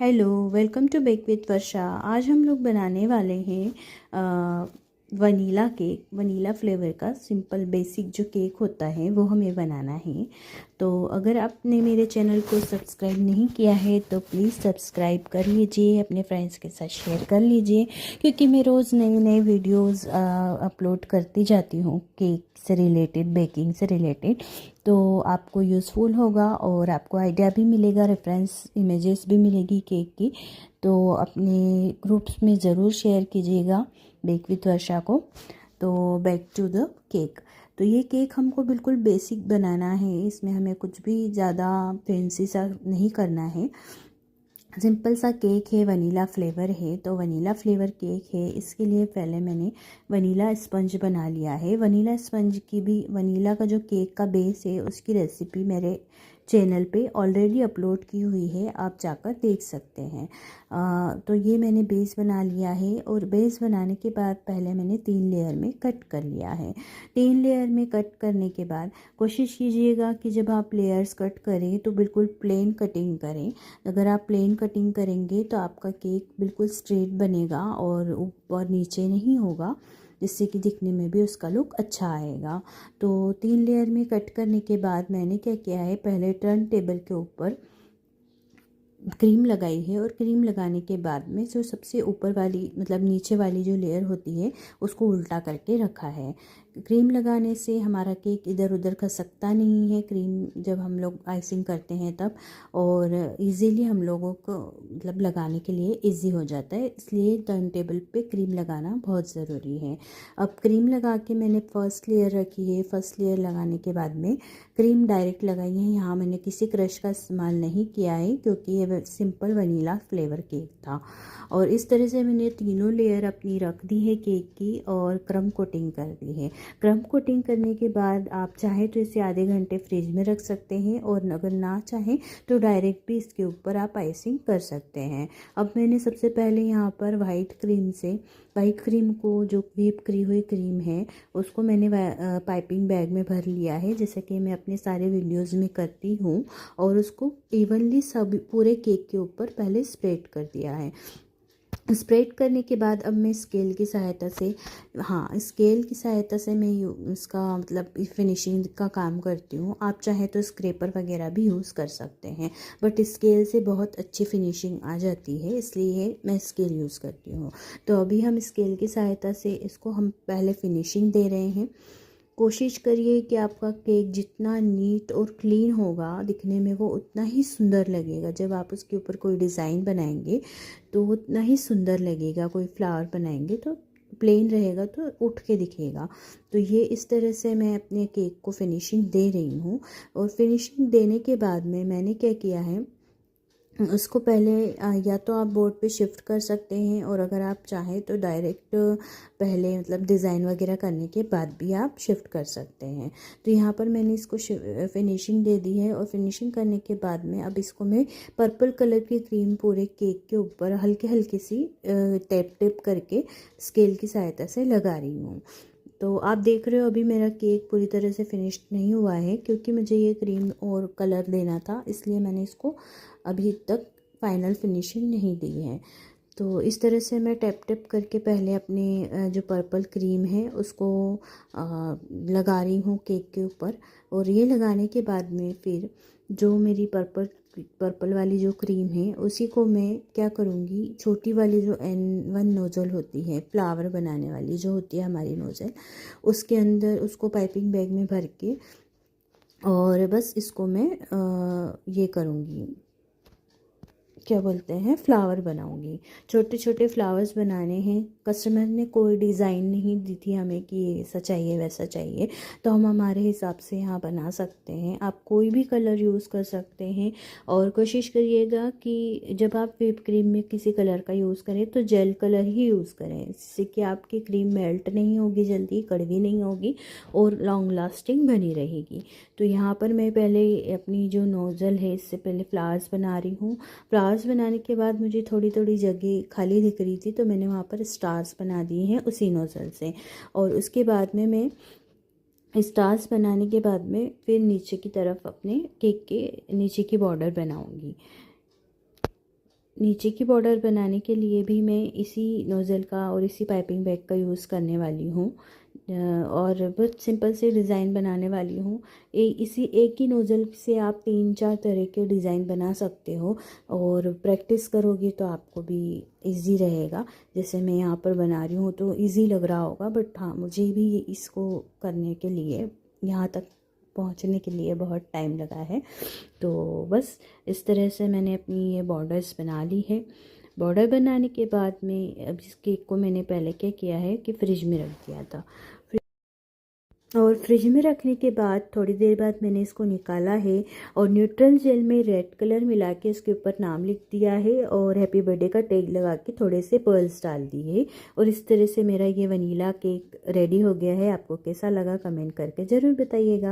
Hello, welcome to bake with Varsha. आज हम लोग बनाने वाले हैं वनीला केक। वनीला फ्लेवर का सिंपल बेसिक जो केक होता है वो हमें बनाना है। तो अगर आपने मेरे चैनल को सब्सक्राइब नहीं किया है तो प्लीज़ सब्सक्राइब कर लीजिए, अपने फ्रेंड्स के साथ शेयर कर लीजिए, क्योंकि मैं रोज़ नए नए वीडियोस अपलोड करती जाती हूँ केक से रिलेटेड, बेकिंग से रिलेटेड। तो आपको यूज़फुल होगा और आपको आइडिया भी मिलेगा, रेफरेंस इमेजेस भी मिलेगी केक की। तो अपने ग्रुप्स में ज़रूर शेयर कीजिएगा बेक विद वर्षा को। तो बैक टू द केक। तो ये केक हमको बिल्कुल बेसिक बनाना है, इसमें हमें कुछ भी ज़्यादा फैंसी सा नहीं करना है। सिंपल सा केक है, वनीला फ्लेवर है। तो वनीला फ्लेवर केक है, इसके लिए पहले मैंने वनीला स्पंज बना लिया है। वनीला स्पंज की भी, वनीला का जो केक का बेस है उसकी रेसिपी मेरे चैनल पे ऑलरेडी अपलोड की हुई है, आप जाकर देख सकते हैं। तो ये मैंने बेस बना लिया है और बेस बनाने के बाद पहले मैंने 3 लेयर में कट कर लिया है। 3 लेयर में कट करने के बाद कोशिश कीजिएगा कि जब आप लेयर्स कट करें तो बिल्कुल प्लेन कटिंग करें। अगर आप प्लेन कटिंग करेंगे तो आपका केक बिल्कुल स्ट्रेट बनेगा और ऊपर नीचे नहीं होगा, जिससे कि दिखने में भी उसका लुक अच्छा आएगा। तो 3 लेयर में कट करने के बाद मैंने क्या किया है, पहले टर्न टेबल के ऊपर क्रीम लगाई है और क्रीम लगाने के बाद में जो सबसे ऊपर वाली, मतलब नीचे वाली जो लेयर होती है उसको उल्टा करके रखा है। क्रीम लगाने से हमारा केक इधर उधर खसकता नहीं है, क्रीम जब हम लोग आइसिंग करते हैं तब, और इजीली हम लोगों को मतलब लगाने के लिए इजी हो जाता है, इसलिए टर्न टेबल पे क्रीम लगाना बहुत ज़रूरी है। अब क्रीम लगा के मैंने फर्स्ट लेयर रखी है। फर्स्ट लेयर लगाने के बाद में क्रीम डायरेक्ट लगाई है। यहाँ मैंने किसी क्रश का इस्तेमाल नहीं किया है क्योंकि ये सिंपल वनीला फ्लेवर केक था। और इस तरह से मैंने तीनों लेयर अपनी रख दी है केक की और क्रम कोटिंग कर दी है। क्रम कोटिंग करने के बाद आप चाहे तो इसे आधे घंटे फ्रिज में रख सकते हैं, और अगर ना चाहें तो डायरेक्ट भी इसके ऊपर आप आइसिंग कर सकते हैं। अब मैंने सबसे पहले यहाँ पर वाइट क्रीम को, जो व्हिप करी हुई क्रीम है, उसको मैंने पाइपिंग बैग में भर लिया है, जैसे कि मैं अपने सारे वीडियोज़ में करती हूँ। और उसको इवनली सब पूरे केक के ऊपर पहले स्प्रेड कर दिया है। स्प्रेड करने के बाद अब मैं स्केल की सहायता से, स्केल की सहायता से मैं इसका मतलब फिनिशिंग का काम करती हूँ। आप चाहे तो स्क्रैपर वगैरह भी यूज़ कर सकते हैं, बट स्केल से बहुत अच्छी फिनिशिंग आ जाती है, इसलिए मैं स्केल यूज़ करती हूँ। तो अभी हम स्केल की सहायता से इसको हम पहले फिनिशिंग दे रहे हैं। कोशिश करिए कि आपका केक जितना नीट और क्लीन होगा दिखने में, वो उतना ही सुंदर लगेगा। जब आप उसके ऊपर कोई डिज़ाइन बनाएंगे तो उतना ही सुंदर लगेगा। कोई फ्लावर बनाएंगे तो प्लेन रहेगा तो उठ के दिखेगा। तो ये इस तरह से मैं अपने केक को फिनिशिंग दे रही हूँ। और फिनिशिंग देने के बाद में मैंने क्या किया है, उसको पहले या तो आप बोर्ड पे शिफ्ट कर सकते हैं, और अगर आप चाहें तो डायरेक्ट पहले मतलब डिज़ाइन वगैरह करने के बाद भी आप शिफ्ट कर सकते हैं। तो यहाँ पर मैंने इसको फिनिशिंग दे दी है। और फिनिशिंग करने के बाद में अब इसको मैं पर्पल कलर की क्रीम पूरे केक के ऊपर हल्के हल्के सी टैप टैप करके स्केल की सहायता से लगा रही हूँ। तो आप देख रहे हो अभी मेरा केक पूरी तरह से फिनिश्ड नहीं हुआ है, क्योंकि मुझे ये क्रीम और कलर देना था, इसलिए मैंने इसको अभी तक फाइनल फिनिशिंग नहीं दी है। तो इस तरह से मैं टैप टैप करके पहले अपने जो पर्पल क्रीम है उसको लगा रही हूँ केक के ऊपर। और ये लगाने के बाद में फिर जो मेरी पर्पल वाली जो क्रीम है उसी को मैं क्या करूँगी, छोटी वाली जो N1 नोज़ल होती है, फ्लावर बनाने वाली जो होती है हमारी नोज़ल, उसके अंदर उसको पाइपिंग बैग में भर के, और बस इसको मैं ये करूँगी, क्या बोलते हैं, फ्लावर बनाऊंगी। छोटे छोटे फ्लावर्स बनाने हैं। कस्टमर ने कोई डिज़ाइन नहीं दी थी हमें कि ये ऐसा चाहिए वैसा चाहिए, तो हम हमारे हिसाब से यहाँ बना सकते हैं। आप कोई भी कलर यूज़ कर सकते हैं। और कोशिश करिएगा कि जब आप व्हिप क्रीम में किसी कलर का यूज़ करें तो जेल कलर ही यूज़ करें, जिससे कि आपकी क्रीम मेल्ट नहीं होगी, जल्दी कड़वी नहीं होगी और लॉन्ग लास्टिंग बनी रहेगी। तो यहाँ पर मैं पहले अपनी जो नोज़ल है इससे पहले फ्लावर्स बना रही हूँ। फ्लावर्स बनाने के बाद मुझे थोड़ी थोड़ी जगह खाली दिख रही थी, तो मैंने वहाँ पर स्टार्स बना दिए हैं उसी नोज़ल से। और उसके बाद में मैं स्टार्स बनाने के बाद में फिर नीचे की तरफ अपने केक के नीचे की बॉर्डर बनाऊंगी। नीचे की बॉर्डर बनाने के लिए भी मैं इसी नोज़ल का और इसी पाइपिंग बैग का यूज़ करने वाली हूँ और बहुत सिंपल से डिज़ाइन बनाने वाली हूँ। इसी एक ही नोज़ल से आप 3-4 तरह के डिज़ाइन बना सकते हो और प्रैक्टिस करोगे तो आपको भी इजी रहेगा। जैसे मैं यहाँ पर बना रही हूँ तो इजी लग रहा होगा, बट हाँ मुझे भी इसको करने के लिए, यहाँ तक पहुँचने के लिए बहुत टाइम लगा है। तो बस इस तरह से मैंने अपनी ये बॉर्डर्स बना ली है। बॉर्डर बनाने के बाद में अब इस केक को मैंने पहले क्या किया है कि फ्रिज में रख दिया था, और फ्रिज में रखने के बाद थोड़ी देर बाद मैंने इसको निकाला है और न्यूट्रल जेल में रेड कलर मिला के इसके ऊपर नाम लिख दिया है और हैप्पी बर्थडे का टैग लगा के थोड़े से पर्ल्स डाल दिए है। और इस तरह से मेरा ये वनीला केक रेडी हो गया है। आपको कैसा लगा कमेंट करके ज़रूर बताइएगा।